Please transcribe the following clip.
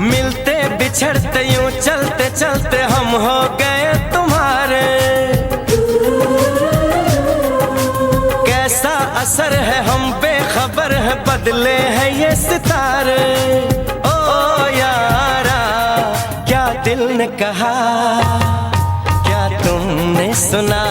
मिलते बिछड़ते यूं चलते चलते हम हो गए तुम्हारे। कैसा असर है हम बेखबर है, बदले हैं ये सितारे। ओ यारा क्या दिल ने कहा, क्या तुमने सुना?